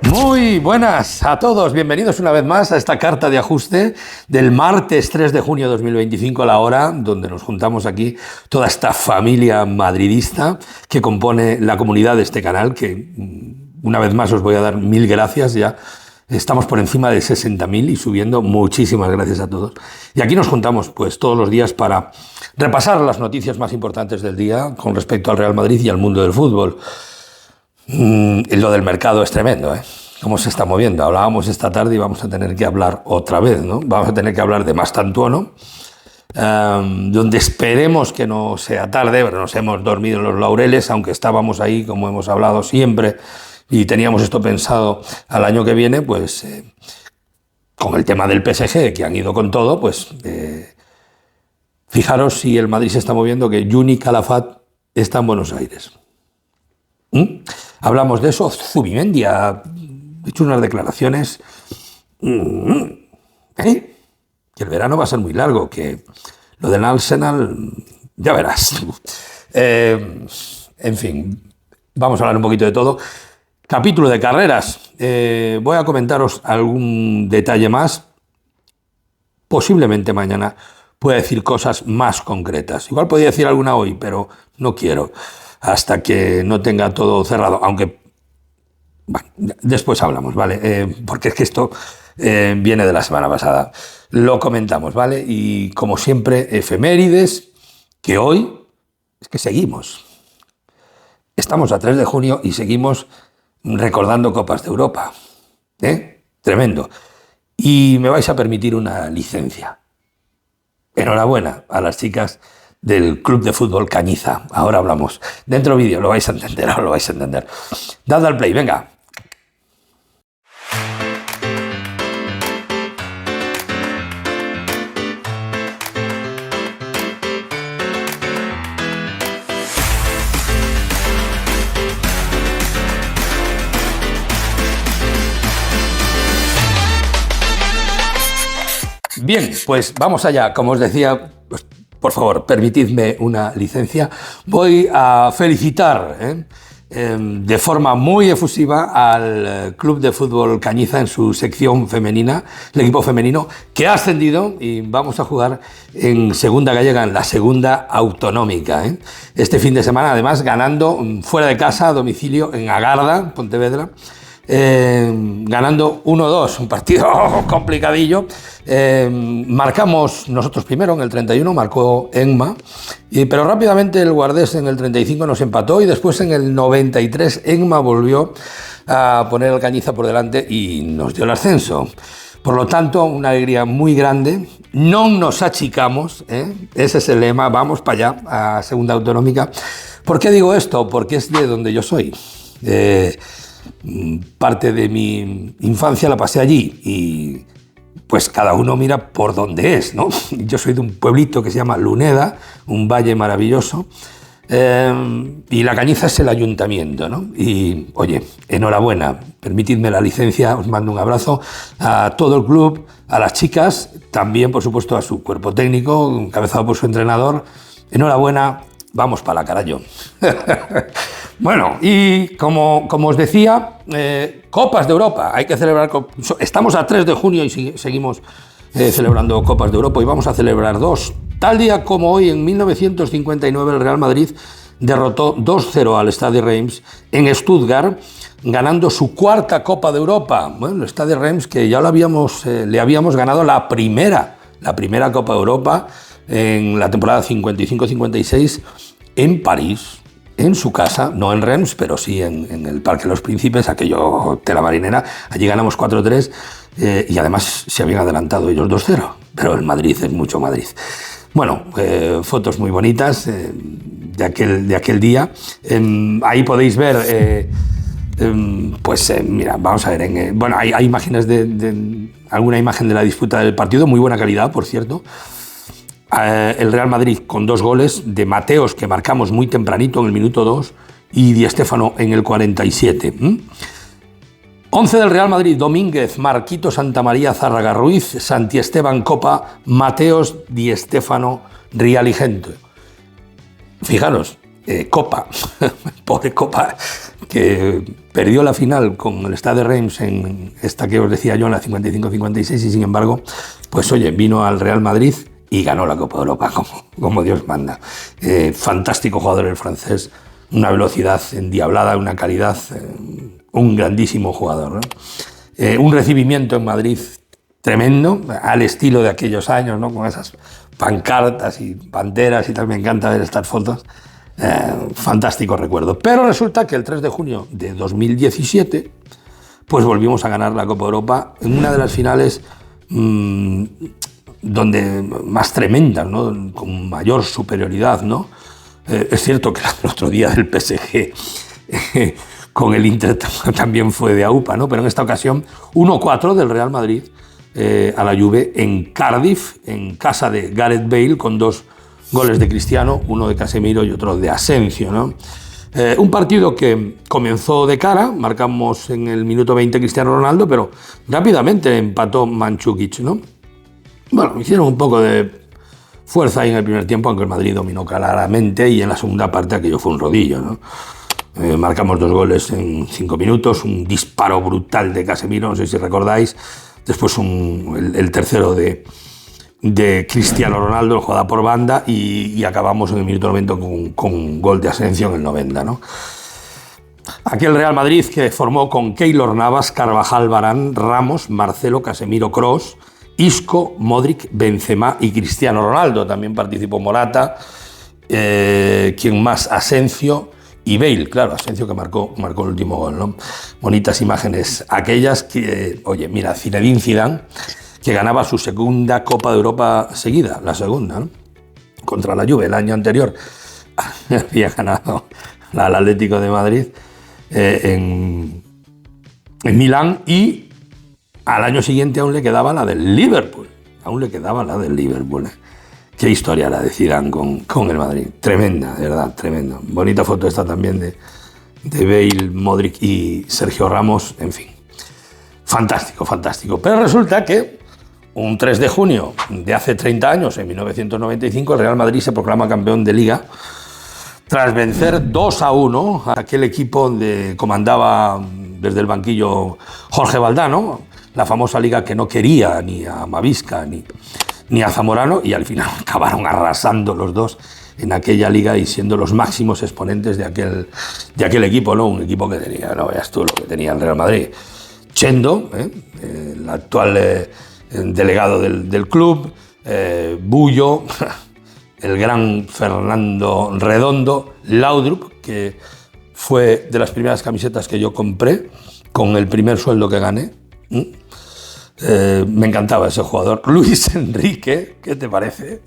Muy buenas a todos, bienvenidos una vez más a esta carta de ajuste del martes 3 de junio de 2025, a la hora donde nos juntamos aquí toda esta familia madridista que compone la comunidad de este canal, que una vez más os voy a dar mil gracias. Ya estamos por encima de 60.000 y subiendo. Muchísimas gracias a todos. Y aquí nos juntamos pues todos los días para repasar las noticias más importantes del día con respecto al Real Madrid y al mundo del fútbol. Lo del mercado es tremendo, ¿eh? Cómo se está moviendo. Hablábamos esta tarde y vamos a tener que hablar otra vez, ¿no? Vamos a tener que hablar de Mastantuono, donde esperemos que no sea tarde, pero nos hemos dormido en los laureles, aunque estábamos ahí, como hemos hablado siempre, y teníamos esto pensado al año que viene, pues con el tema del PSG, que han ido con todo, pues fijaros si el Madrid se está moviendo, que Juni Calafat está en Buenos Aires. Hablamos de eso. Zubimendi ha hecho unas declaraciones que el verano va a ser muy largo, que lo del Arsenal ya verás. En fin, vamos a hablar un poquito de todo. Capítulo de carreras. Voy a comentaros algún detalle más. Posiblemente mañana pueda decir cosas más concretas. Igual podría decir alguna hoy, pero no quiero, hasta que no tenga todo cerrado, aunque bueno, después hablamos, ¿vale? Porque es que esto viene de la semana pasada. Lo comentamos, ¿vale? Y como siempre, efemérides, que hoy es que seguimos. Estamos a 3 de junio y seguimos recordando Copas de Europa. Tremendo. Y me vais a permitir una licencia. Enhorabuena a las chicas del Club de Fútbol Cañiza. Ahora hablamos. Dentro vídeo lo vais a entender, ahora lo vais a entender. Dad al play, venga. Bien, pues vamos allá. Como os decía, pues, por favor, permitidme una licencia. Voy a felicitar de forma muy efusiva al Club de Fútbol Cañiza en su sección femenina, el equipo femenino, que ha ascendido y vamos a jugar en segunda gallega, en la segunda autonómica. Este fin de semana, además, ganando fuera de casa, a domicilio, en Agarda, Pontevedra. Ganando 1-2, un partido complicadillo. Marcamos nosotros primero, en el 31, marcó Enma, pero rápidamente el Guardés en el 35 nos empató y después en el 93 Enma volvió a poner al Cañiza por delante y nos dio el ascenso. Por lo tanto, una alegría muy grande. No nos achicamos, ese es el lema, vamos para allá, a segunda autonómica. ¿Por qué digo esto? Porque es de donde yo soy. Parte de mi infancia la pasé allí y pues cada uno mira por dónde es, ¿no? Yo soy de un pueblito que se llama Luneda, un valle maravilloso, y la Cañiza es el ayuntamiento, ¿no? Y oye, enhorabuena, permitidme la licencia, os mando un abrazo a todo el club, a las chicas, también por supuesto a su cuerpo técnico, encabezado por su entrenador. Enhorabuena, vamos para la carajo. Bueno, y como os decía, Copas de Europa, hay que celebrar. Estamos a 3 de junio y seguimos celebrando Copas de Europa y vamos a celebrar dos. Tal día como hoy, en 1959, el Real Madrid derrotó 2-0 al Stade Reims en Stuttgart, ganando su cuarta Copa de Europa. Bueno, el Stade Reims, que ya le habíamos ganado la primera Copa de Europa en la temporada 55-56 en París, en su casa, no en Reims, pero sí en el Parque de los Príncipes, aquello tela marinera. Allí ganamos 4-3 y además se habían adelantado ellos 2-0, pero el Madrid es mucho Madrid. Bueno, fotos muy bonitas de aquel día. Ahí podéis ver, mira, vamos a ver, bueno, hay imágenes alguna imagen de la disputa del partido, muy buena calidad, por cierto. El Real Madrid con 2 goles de Mateos, que marcamos muy tempranito en el minuto 2, y Di Stéfano en el 47. 11 del Real Madrid: Domínguez, Marquito, Santamaría, Zárraga, Ruiz, Santi Esteban, Copa, Mateos, Di Stéfano, Rial y Gente. Fijaros, Copa, pobre Copa, que perdió la final con el Stade de Reims en esta que os decía yo, en la 55-56, y sin embargo, pues oye, vino al Real Madrid y ganó la Copa de Europa como Dios manda. Fantástico jugador el francés, una velocidad endiablada, una calidad, un grandísimo jugador, ¿no? Un recibimiento en Madrid tremendo, al estilo de aquellos años, ¿no? Con esas pancartas y banderas y tal, me encanta ver estas fotos. Fantástico recuerdo. Pero resulta que el 3 de junio de 2017, pues volvimos a ganar la Copa de Europa en una de las finales donde más tremendas, ¿no? Con mayor superioridad, ¿no? Es cierto que el otro día del PSG con el Inter también fue de AUPA, ¿no? Pero en esta ocasión 1-4 del Real Madrid a la Juve en Cardiff, en casa de Gareth Bale, con 2 goles de Cristiano, uno de Casemiro y otro de Asensio, ¿no? Un partido que comenzó de cara, marcamos en el minuto 20 Cristiano Ronaldo, pero rápidamente empató Mandžukić, ¿no? Bueno, hicieron un poco de fuerza ahí en el primer tiempo, aunque el Madrid dominó claramente, y en la segunda parte aquello fue un rodillo, ¿no? Marcamos 2 goles en 5 minutos, un disparo brutal de Casemiro, no sé si recordáis, después el tercero de Cristiano Ronaldo, jugada por banda, y acabamos en el minuto 90 con un gol de Asensio en el 90, ¿no? Aquel Real Madrid que formó con Keylor Navas, Carvajal, Varane, Ramos, Marcelo, Casemiro, Kroos, Isco, Modric, Benzema y Cristiano Ronaldo. También participó Morata, quien más, Asensio y Bale, claro, Asensio que marcó el último gol, ¿no? Bonitas imágenes aquellas que, oye, mira, Zinedine Zidane, que ganaba su segunda Copa de Europa seguida, la segunda, ¿no? Contra la Juve. El año anterior había ganado al Atlético de Madrid en Milán, y al año siguiente aún le quedaba la del Liverpool. Qué historia la de Zidane con el Madrid. Tremenda, de verdad, tremenda. Bonita foto esta también de Bale, Modric y Sergio Ramos, en fin. Fantástico, fantástico. Pero resulta que un 3 de junio de hace 30 años, en 1995, el Real Madrid se proclama campeón de Liga tras vencer 2-1 a aquel equipo donde comandaba desde el banquillo Jorge Valdano, la famosa Liga que no quería ni a Mavisca ni a Zamorano, y al final acabaron arrasando los dos en aquella Liga y siendo los máximos exponentes de aquel equipo, ¿no? Un equipo que tenía, no veas tú lo que tenía el Real Madrid. Chendo, el actual delegado del club, Bullo, el gran Fernando Redondo, Laudrup, que fue de las primeras camisetas que yo compré con el primer sueldo que gané. Me encantaba ese jugador. Luis Enrique, ¿qué te parece?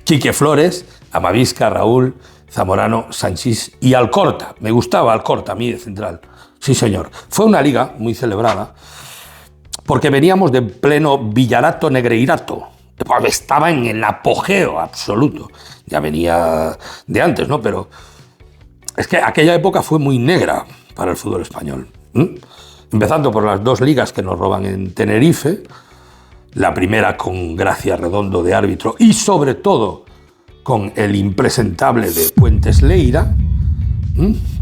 Quique Flores, Amavisca, Raúl, Zamorano, Sanchís y Alcorta. Me gustaba Alcorta a mí de central. Sí, señor. Fue una liga muy celebrada porque veníamos de pleno Villarato Negreirato. Estaba en el apogeo absoluto. Ya venía de antes, ¿no? Pero es que aquella época fue muy negra para el fútbol español. Empezando por las 2 ligas que nos roban en Tenerife, la primera con Gracia Redondo de árbitro y sobre todo con el impresentable de Puentes Leira,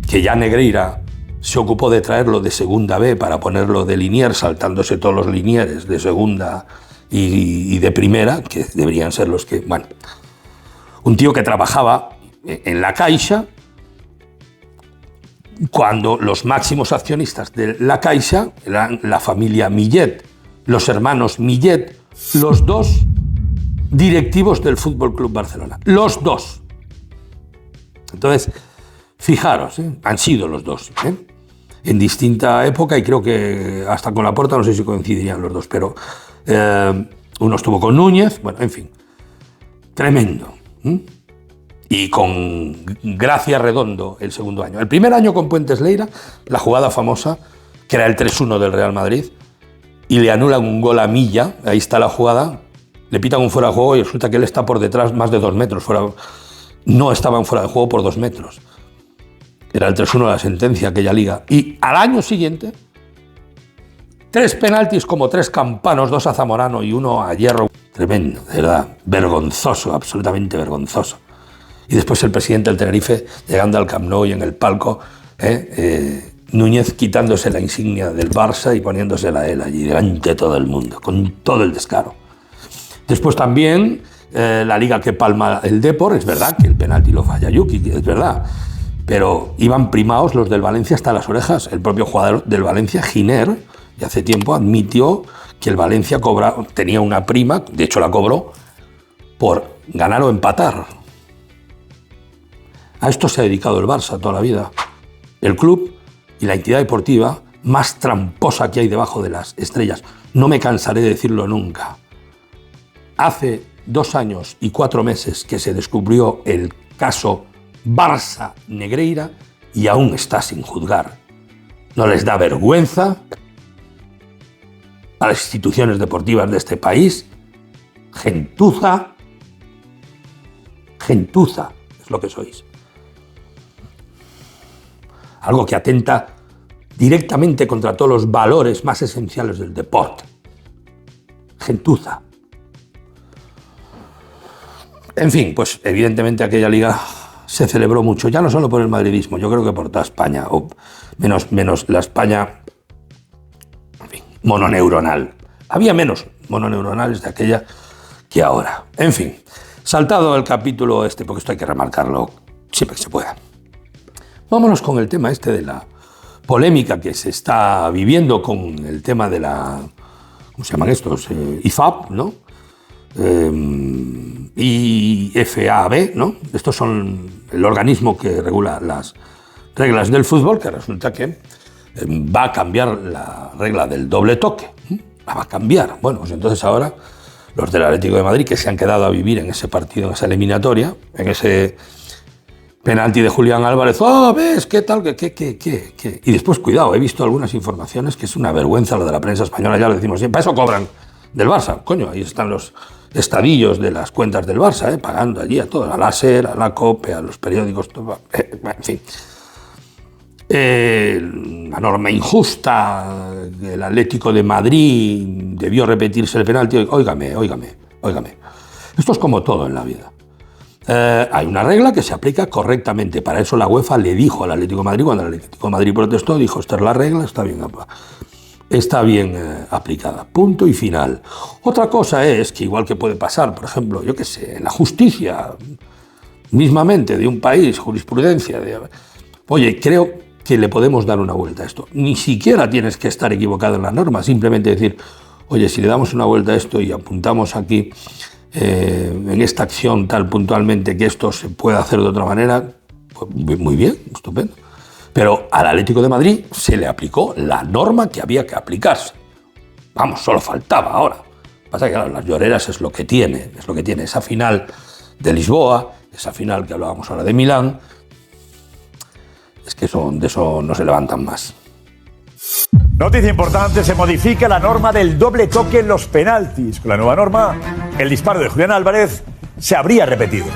que ya Negreira se ocupó de traerlo de segunda B para ponerlo de linier, saltándose todos los linieres de segunda y de primera, que deberían ser los que... Bueno, un tío que trabajaba en la Caixa, cuando los máximos accionistas de la Caixa eran la familia Millet, los hermanos Millet, los 2 directivos del Fútbol Club Barcelona. Los 2. Entonces, fijaros, han sido los 2, en distinta época, y creo que hasta con Laporta no sé si coincidirían los 2, pero uno estuvo con Núñez, bueno, en fin, tremendo. Y con Gracia Redondo el segundo año. El primer año con Puentes Leira, la jugada famosa, que era el 3-1 del Real Madrid, y le anulan un gol a Milla, ahí está la jugada, le pitan un fuera de juego y resulta que él está por detrás más de 2 metros, no estaba en fuera de juego por 2 metros. Era el 3-1 de la sentencia, aquella liga. Y al año siguiente, 3 penaltis como 3 campanos, 2 a Zamorano y 1 a Hierro. Tremendo, de verdad, vergonzoso, absolutamente vergonzoso. Y después el presidente del Tenerife llegando al Camp Nou y en el palco Núñez quitándose la insignia del Barça y poniéndosela a él allí delante de todo el mundo, con todo el descaro. Después también la liga que palma el Depor, es verdad que el penalti lo falla Yuki, es verdad, pero iban primados los del Valencia hasta las orejas. El propio jugador del Valencia, Giner, y hace tiempo admitió que el Valencia tenía una prima, de hecho la cobró, por ganar o empatar. A esto se ha dedicado el Barça toda la vida. El club y la entidad deportiva más tramposa que hay debajo de las estrellas. No me cansaré de decirlo nunca. Hace 2 años y 4 meses que se descubrió el caso Barça-Negreira y aún está sin juzgar. ¿No les da vergüenza a las instituciones deportivas de este país? Gentuza es lo que sois. Algo que atenta directamente contra todos los valores más esenciales del deporte. Gentuza. En fin, pues evidentemente aquella liga se celebró mucho, ya no solo por el madridismo, yo creo que por toda España, o menos la España, en fin, mononeuronal. Había menos mononeuronales de aquella que ahora. En fin, saltado el capítulo porque esto hay que remarcarlo siempre que se pueda. Vámonos con el tema de la polémica que se está viviendo con el tema de la, ¿cómo se llaman estos? IFAB, ¿no? IFAB, ¿no? Estos son el organismo que regula las reglas del fútbol, que resulta que va a cambiar la regla del doble toque. La va a cambiar. Bueno, pues entonces ahora los del Atlético de Madrid, que se han quedado a vivir en ese partido, en esa eliminatoria, en ese penalti de Julián Álvarez, ¿ves? ¿Qué tal? ¿Qué? Y después, cuidado, he visto algunas informaciones que es una vergüenza lo de la prensa española, ya lo decimos siempre, para eso cobran del Barça. Coño, ahí están los estadillos de las cuentas del Barça, pagando allí a todos, a la SER, a la COPE, a los periódicos, en fin. La norma injusta, el Atlético de Madrid debió repetirse el penalti. Óigame. Esto es como todo en la vida. Hay una regla que se aplica correctamente. Para eso la UEFA le dijo al Atlético de Madrid, cuando el Atlético de Madrid protestó, dijo, esta es la regla, está bien aplicada. Punto y final. Otra cosa es que igual que puede pasar, por ejemplo, yo qué sé, en la justicia, mismamente de un país, jurisprudencia, oye, creo que le podemos dar una vuelta a esto. Ni siquiera tienes que estar equivocado en la norma, simplemente decir, oye, si le damos una vuelta a esto y apuntamos aquí en esta acción tal puntualmente que esto se puede hacer de otra manera, pues muy bien, estupendo. Pero al Atlético de Madrid se le aplicó la norma que había que aplicarse. Vamos, solo faltaba ahora. Pasa que claro, las lloreras es lo que tiene esa final de Lisboa, esa final que hablábamos ahora de Milán, es que de eso no se levantan más. Noticia importante, se modifica la norma del doble toque en los penaltis. Con la nueva norma, el disparo de Julián Álvarez se habría repetido.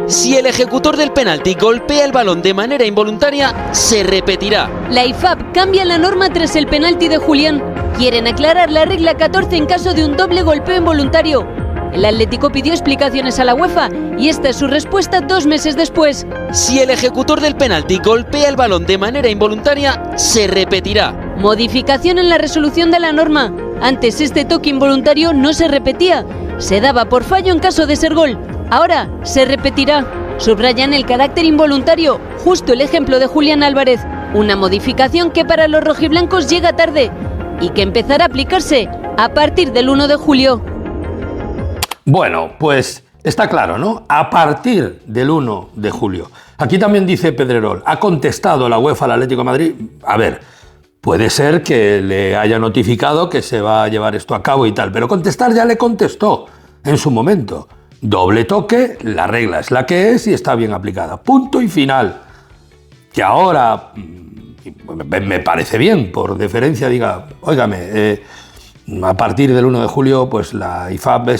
Si el ejecutor del penalti golpea el balón de manera involuntaria, se repetirá. La IFAB cambia la norma tras el penalti de Julián. Quieren aclarar la regla 14 en caso de un doble golpeo involuntario. El Atlético pidió explicaciones a la UEFA y esta es su respuesta 2 meses después. Si el ejecutor del penalti golpea el balón de manera involuntaria, se repetirá. Modificación en la resolución de la norma. Antes este toque involuntario no se repetía. Se daba por fallo en caso de ser gol. Ahora se repetirá. Subrayan el carácter involuntario, justo el ejemplo de Julián Álvarez. Una modificación que para los rojiblancos llega tarde y que empezará a aplicarse a partir del 1 de julio. Bueno, pues está claro, ¿no? A partir del 1 de julio. Aquí también dice Pedrerol, ha contestado la UEFA al Atlético de Madrid. A ver, puede ser que le haya notificado que se va a llevar esto a cabo y tal, pero contestar ya le contestó en su momento. Doble toque, la regla es la que es y está bien aplicada. Punto y final. Que ahora me parece bien, por deferencia, diga, óigame, a partir del 1 de julio, pues la IFAB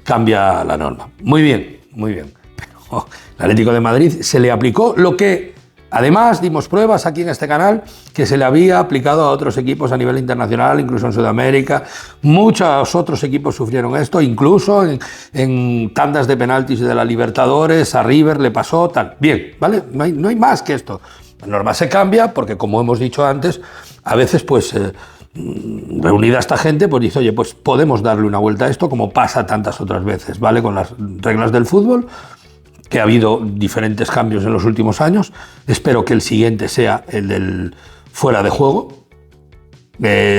cambia la norma. Muy bien, muy bien. Pero el Atlético de Madrid se le aplicó lo que Además, dimos pruebas aquí en este canal que se le había aplicado a otros equipos a nivel internacional, incluso en Sudamérica. Muchos otros equipos sufrieron esto, incluso en tandas de penaltis de la Libertadores, a River le pasó tal. Bien, ¿vale? No hay más que esto. La norma se cambia porque, como hemos dicho antes, a veces, pues, reunida esta gente, pues dice, oye, pues podemos darle una vuelta a esto, como pasa tantas otras veces, ¿vale? Con las reglas del fútbol, que ha habido diferentes cambios en los últimos años. Espero que el siguiente sea el del fuera de juego.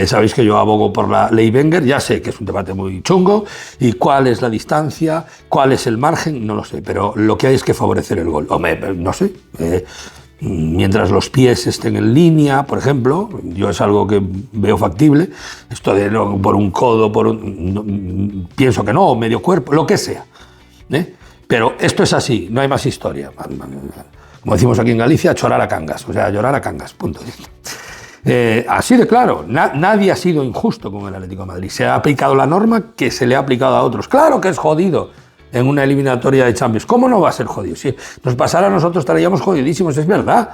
Sabéis que yo abogo por la ley Wenger, ya sé que es un debate muy chungo, y cuál es la distancia, cuál es el margen, no lo sé, pero lo que hay es que favorecer el gol. Hombre, no sé, mientras los pies estén en línea, por ejemplo, yo es algo que veo factible, esto de por un codo, pienso que no, medio cuerpo, lo que sea, pero esto es así, no hay más historia. Como decimos aquí en Galicia, chorar a cangas, o sea, llorar a cangas, punto. Así de claro, nadie ha sido injusto con el Atlético de Madrid. Se ha aplicado la norma que se le ha aplicado a otros. Claro que es jodido en una eliminatoria de Champions. ¿Cómo no va a ser jodido? Si nos pasara a nosotros estaríamos jodidísimos, es verdad.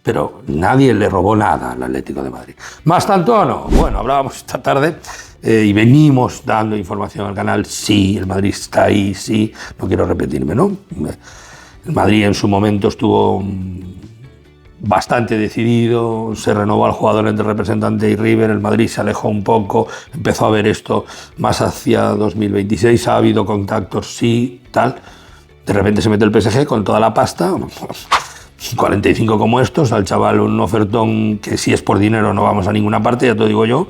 Pero nadie le robó nada al Atlético de Madrid. ¿Más tanto o no? Bueno, hablábamos esta tarde y venimos dando información al canal. Sí, el Madrid está ahí, sí. No quiero repetirme, ¿no? El Madrid en su momento estuvo bastante decidido, se renovó al jugador entre representante y River, el Madrid se alejó un poco, empezó a ver esto más hacia 2026, ha habido contactos, sí, tal. De repente se mete el PSG con toda la pasta, 45 como estos, al chaval un ofertón que si es por dinero no vamos a ninguna parte, ya te lo digo yo.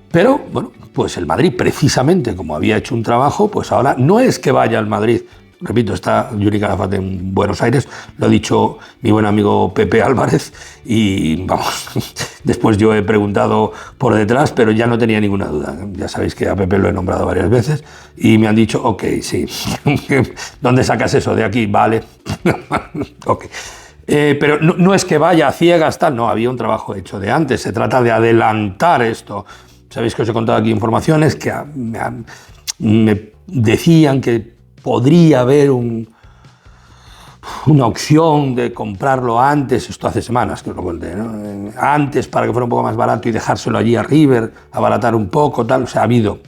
Pero, bueno, pues el Madrid, precisamente como había hecho un trabajo, pues ahora no es que vaya al Madrid. Repito, está Yuri Calafate en Buenos Aires, lo ha dicho mi buen amigo Pepe Álvarez y vamos, después yo he preguntado por detrás, pero ya no tenía ninguna duda. Ya sabéis que a Pepe lo he nombrado varias veces y me han dicho, ok, sí, ¿dónde sacas eso? De aquí, vale, ok. Pero no es que vaya a ciegas, tal, no, había un trabajo hecho de antes, se trata de adelantar esto. Sabéis que os he contado aquí informaciones que me decían que podría haber una opción de comprarlo antes, esto hace semanas que os lo conté, ¿no? Antes para que fuera un poco más barato y dejárselo allí a River, abaratar un poco, tal. O sea, ha habido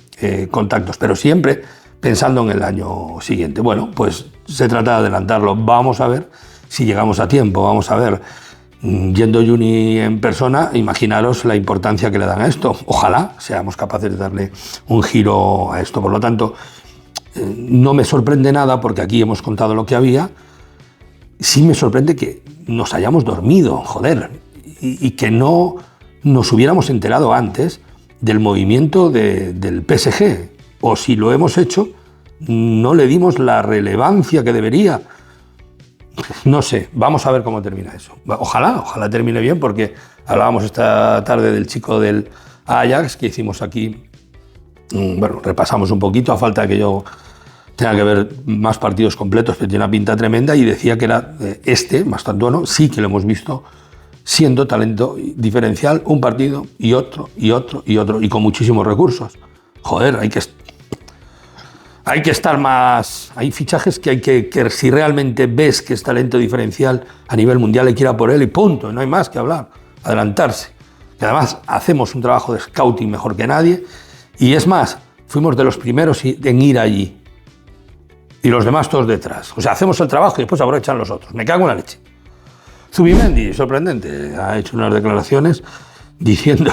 contactos, pero siempre pensando en el año siguiente. Bueno, pues se trata de adelantarlo. Vamos a ver si llegamos a tiempo, vamos a ver. Yendo Juni en persona, imaginaros la importancia que le dan a esto. Ojalá seamos capaces de darle un giro a esto. Por lo tanto, no me sorprende nada porque aquí hemos contado lo que había. Sí me sorprende que nos hayamos dormido, joder, y que no nos hubiéramos enterado antes del movimiento del PSG. O si lo hemos hecho, no le dimos la relevancia que debería. No sé, vamos a ver cómo termina eso. Ojalá termine bien, porque hablábamos esta tarde del chico del Ajax que hicimos aquí. Bueno, repasamos un poquito, a falta de que yo tenga que ver más partidos completos, pero tiene una pinta tremenda, y decía que era Mastantuono, sí que lo hemos visto siendo talento diferencial, un partido y otro, y con muchísimos recursos. Joder, hay que estar más. Hay fichajes que hay que si realmente ves que es talento diferencial a nivel mundial, hay que ir a por él y punto, no hay más que hablar, adelantarse. Y además hacemos un trabajo de scouting mejor que nadie, y es más, fuimos de los primeros en ir allí, y los demás todos detrás. O sea, hacemos el trabajo y después aprovechan los otros. Me cago en la leche. Zubimendi, sorprendente, ha hecho unas declaraciones diciendo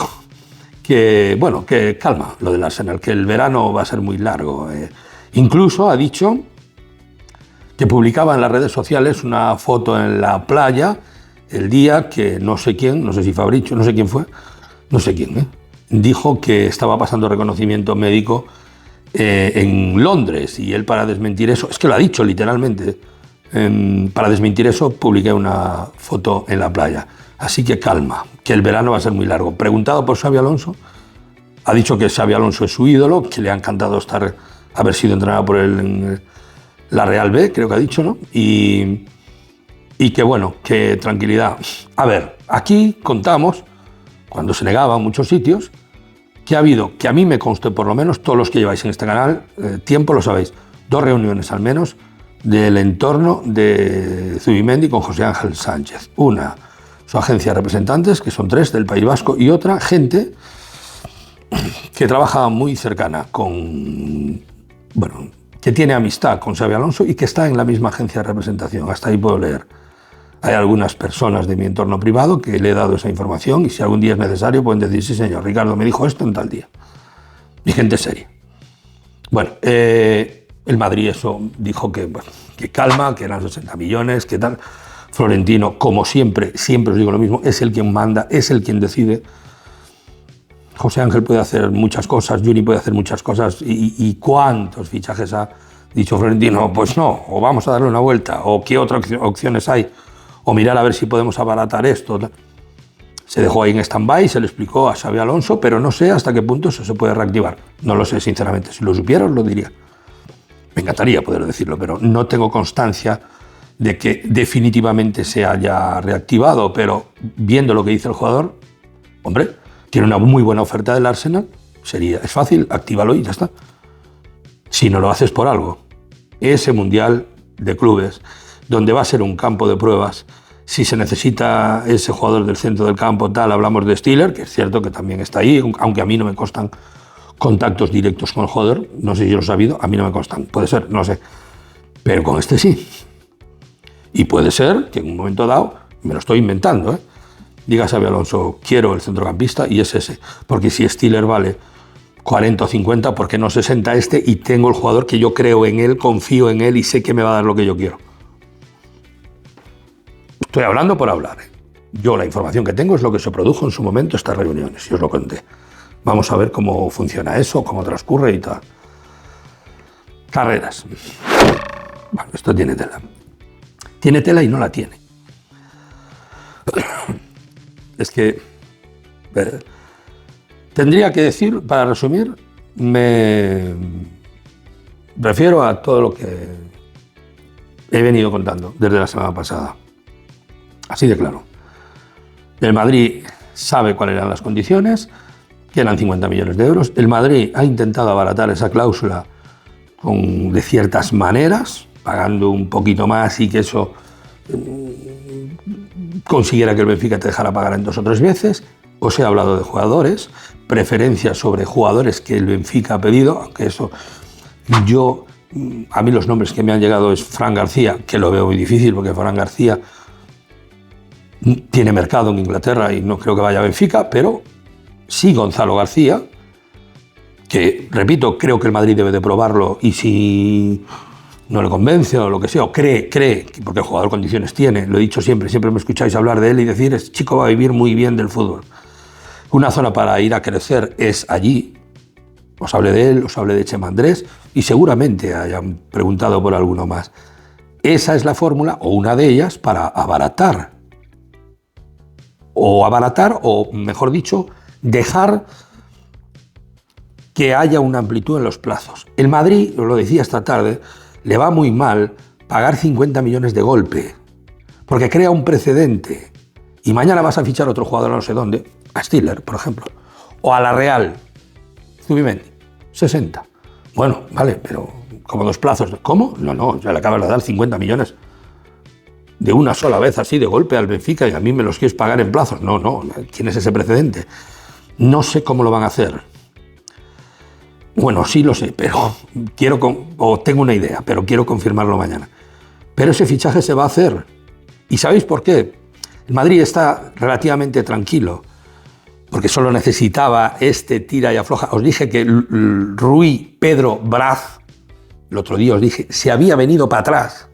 que, bueno, que calma lo del Arsenal, que el verano va a ser muy largo. Incluso ha dicho que publicaba en las redes sociales una foto en la playa el día que no sé quién, no sé si Fabricio, no sé quién fue, no sé quién, dijo que estaba pasando reconocimiento médico en Londres, y él, para desmentir eso, es que lo ha dicho literalmente, para desmentir eso publiqué una foto en la playa. Así que calma, que el verano va a ser muy largo. Preguntado por Xabi Alonso, ha dicho que Xabi Alonso es su ídolo, que le ha encantado haber sido entrenado por él en la Real B, creo que ha dicho, ¿no? Y que bueno, que tranquilidad. A ver, aquí contamos, cuando se negaba en muchos sitios, que ha habido, que a mí me conste por lo menos, todos los que lleváis en este canal tiempo lo sabéis, 2 reuniones al menos del entorno de Zubimendi con José Ángel Sánchez. Una, su agencia de representantes, que son 3 del País Vasco, y otra, gente que trabaja muy cercana con, bueno, que tiene amistad con Xabi Alonso y que está en la misma agencia de representación. Hasta ahí puedo leer. Hay algunas personas de mi entorno privado que le he dado esa información y si algún día es necesario pueden decir, sí señor, Ricardo me dijo esto en tal día. Y gente seria. Bueno, el Madrid eso dijo que, bueno, que calma, que eran 60 millones, que tal. Florentino, como siempre os digo lo mismo, es el quien manda, es el quien decide. José Ángel puede hacer muchas cosas, Juni puede hacer muchas cosas. ¿Y cuántos fichajes ha dicho Florentino? Pues no, o vamos a darle una vuelta, o qué otras opciones hay, o mirar a ver si podemos abaratar esto. Se dejó ahí en stand-by, se le explicó a Xabi Alonso, pero no sé hasta qué punto eso se puede reactivar. No lo sé, sinceramente. Si lo supiera, os lo diría. Me encantaría poder decirlo, pero no tengo constancia de que definitivamente se haya reactivado. Pero viendo lo que dice el jugador, hombre, tiene una muy buena oferta del Arsenal, es fácil, actívalo y ya está. Si no lo haces por algo. Ese Mundial de Clubes, donde va a ser un campo de pruebas, si se necesita ese jugador del centro del campo, tal, hablamos de Stiller, que es cierto que también está ahí, aunque a mí no me constan contactos directos con el jugador, no sé si lo he sabido, a mí no me constan, puede ser, no sé, pero con este sí. Y puede ser que en un momento dado, me lo estoy inventando, diga Xabi Alonso, quiero el centrocampista y es ese, porque si Stiller vale 40 o 50, ¿por qué no 60 este? Y tengo el jugador que yo creo en él, confío en él y sé que me va a dar lo que yo quiero. Estoy hablando por hablar. Yo la información que tengo es lo que se produjo en su momento estas reuniones, y os lo conté. Vamos a ver cómo funciona eso, cómo transcurre y tal. Carreras. Bueno, esto tiene tela. Tiene tela y no la tiene. Es que tendría que decir, para resumir, me refiero a todo lo que he venido contando desde la semana pasada. Así de claro. El Madrid sabe cuáles eran las condiciones, que eran 50 millones de euros. El Madrid ha intentado abaratar esa cláusula de ciertas maneras, pagando un poquito más y que eso consiguiera que el Benfica te dejara pagar en 2 o 3 veces. Os he hablado de jugadores, preferencias sobre jugadores que el Benfica ha pedido, aunque eso a mí los nombres que me han llegado es Fran García, que lo veo muy difícil porque Fran García tiene mercado en Inglaterra y no creo que vaya a Benfica, pero sí Gonzalo García, que, repito, creo que el Madrid debe de probarlo y si no le convence o lo que sea, o cree, porque el jugador condiciones tiene, lo he dicho siempre me escucháis hablar de él y decir, este chico va a vivir muy bien del fútbol. Una zona para ir a crecer es allí. Os hablé de él, os hablé de Chema Andrés y seguramente hayan preguntado por alguno más. Esa es la fórmula, o una de ellas, para abaratar, o mejor dicho, dejar que haya una amplitud en los plazos. El Madrid, os lo decía esta tarde, le va muy mal pagar 50 millones de golpe, porque crea un precedente. Y mañana vas a fichar otro jugador a no sé dónde, a Stiller, por ejemplo, o a la Real, Zubimendi, 60. Bueno, vale, pero como 2 plazos. ¿Cómo? No, ya le acabas de dar 50 millones de una sola vez, así de golpe al Benfica, y a mí me los quieres pagar en plazos. No, ¿quién es ese precedente? No sé cómo lo van a hacer. Bueno, sí lo sé, pero tengo una idea, pero quiero confirmarlo mañana. Pero ese fichaje se va a hacer. ¿Y sabéis por qué? El Madrid está relativamente tranquilo, porque solo necesitaba este tira y afloja. Os dije que Rui Pedro Braz, el otro día os dije, se había venido para atrás.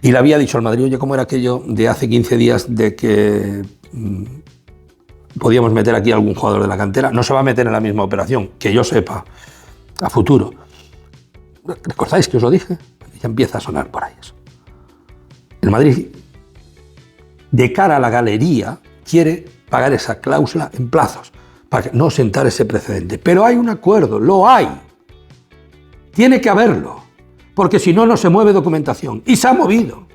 Y le había dicho al Madrid, oye, ¿cómo era aquello de hace 15 días de que podíamos meter aquí a algún jugador de la cantera? No se va a meter en la misma operación, que yo sepa, a futuro. ¿Recordáis que os lo dije? Ya empieza a sonar por ahí eso. El Madrid, de cara a la galería, quiere pagar esa cláusula en plazos, para no sentar ese precedente. Pero hay un acuerdo, lo hay. Tiene que haberlo, porque si no, no se mueve documentación. Y se ha movido,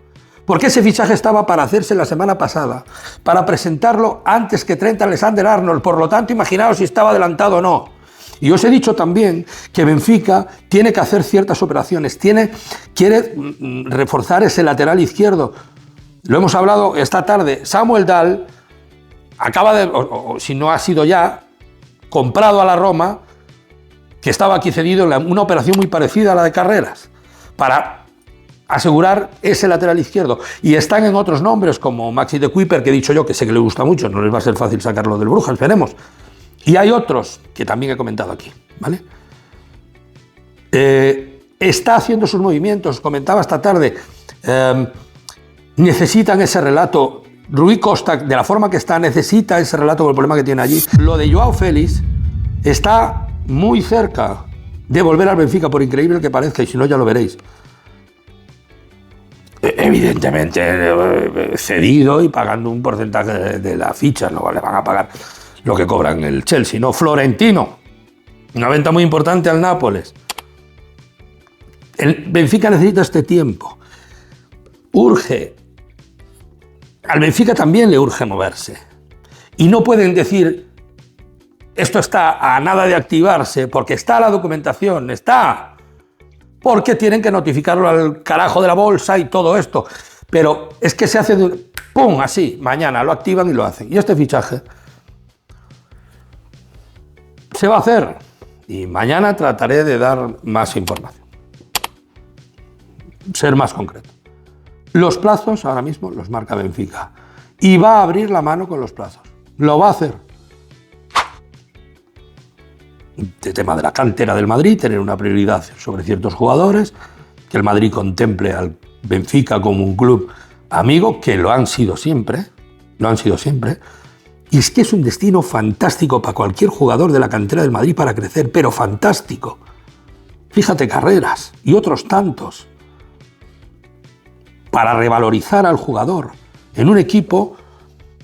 porque ese fichaje estaba para hacerse la semana pasada, para presentarlo antes que Trent Alexander-Arnold. Por lo tanto, imaginaos si estaba adelantado o no. Y os he dicho también que Benfica tiene que hacer ciertas operaciones, quiere reforzar ese lateral izquierdo. Lo hemos hablado esta tarde. Samuel Dahl acaba de, o si no ha sido ya, comprado a la Roma, que estaba aquí cedido en una operación muy parecida a la de Carreras, para asegurar ese lateral izquierdo. Y están en otros nombres, como Maxi de Kuiper, que he dicho yo, que sé que le gusta mucho, no les va a ser fácil sacarlo del Brujas, veremos. Y hay otros que también he comentado aquí, ¿vale? Está haciendo sus movimientos, comentaba esta tarde, necesitan ese relato. Rui Costa, de la forma que está, necesita ese relato con el problema que tiene allí. Lo de Joao Félix está muy cerca de volver al Benfica, por increíble que parezca, y si no ya lo veréis. Evidentemente cedido y pagando un porcentaje de la ficha, no le van a pagar lo que cobran el Chelsea, no. Florentino, una venta muy importante al Nápoles. El Benfica necesita este tiempo. Urge. Al Benfica también le urge moverse. Y no pueden decir, esto está a nada de activarse, porque está la documentación, está... porque tienen que notificarlo al carajo de la bolsa y todo esto. Pero es que se hace de un... ¡pum! Así, mañana lo activan y lo hacen. Y este fichaje se va a hacer. Y mañana trataré de dar más información. Ser más concreto. Los plazos ahora mismo los marca Benfica. Y va a abrir la mano con los plazos. Lo va a hacer. El tema de la cantera del Madrid, tener una prioridad sobre ciertos jugadores, que el Madrid contemple al Benfica como un club amigo, que lo han sido siempre, y es que es un destino fantástico para cualquier jugador de la cantera del Madrid para crecer, pero fantástico. Fíjate, Carreras y otros tantos, para revalorizar al jugador en un equipo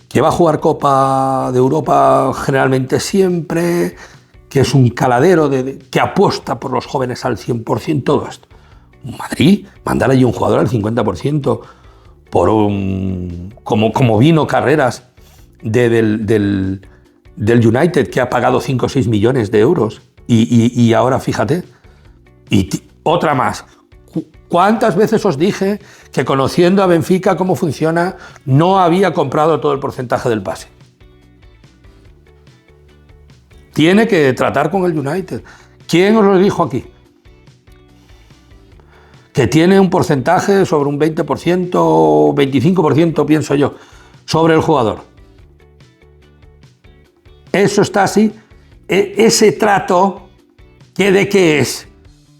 que va a jugar Copa de Europa generalmente siempre, que es un caladero que apuesta por los jóvenes al 100%, todo esto. Madrid, mandar allí un jugador al 50% por como vino Carreras del United, que ha pagado 5 o 6 millones de euros. Y ahora, fíjate, otra más. ¿Cuántas veces os dije que conociendo a Benfica cómo funciona, no había comprado todo el porcentaje del pase? Tiene que tratar con el United. ¿Quién os lo dijo aquí? Que tiene un porcentaje sobre un 20%, 25%, pienso yo, sobre el jugador. Eso está así. Ese trato, ¿de qué es?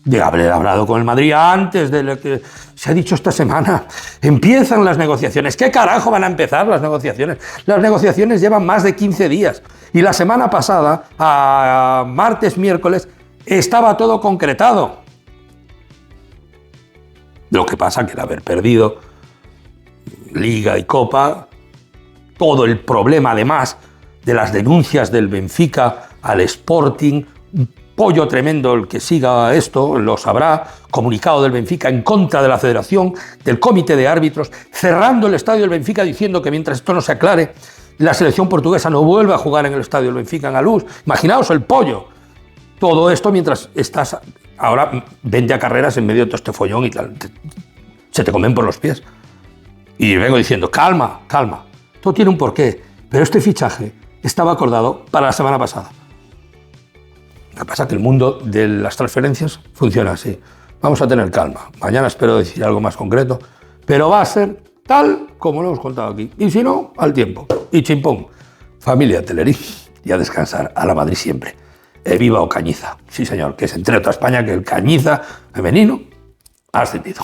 De haber hablado con el Madrid antes de lo que se ha dicho esta semana. Empiezan las negociaciones. ¿Qué carajo van a empezar las negociaciones? Las negociaciones llevan más de 15 días. Y la semana pasada, a martes, miércoles, estaba todo concretado. Lo que pasa que el haber perdido Liga y Copa, todo el problema además de las denuncias del Benfica al Sporting, un pollo tremendo, el que siga esto lo sabrá, comunicado del Benfica en contra de la Federación, del Comité de Árbitros, cerrando el estadio del Benfica diciendo que mientras esto no se aclare, la selección portuguesa no vuelve a jugar en el estadio del Benfica en Alús. Imaginaos el pollo. Todo esto mientras estás... Ahora vende a Carreras en medio de todo este follón y tal. Se te comen por los pies. Y vengo diciendo, calma, calma. Todo tiene un porqué. Pero este fichaje estaba acordado para la semana pasada. Lo que pasa es que el mundo de las transferencias funciona así. Vamos a tener calma. Mañana espero decir algo más concreto. Pero va a ser tal como lo hemos contado aquí. Y si no, al tiempo. Y chimpón. Familia Telerí. Y a descansar. A la Madrid siempre. Viva Ocañiza. Sí, señor. Que se entre toda España que el Cañiza femenino ha ascendido.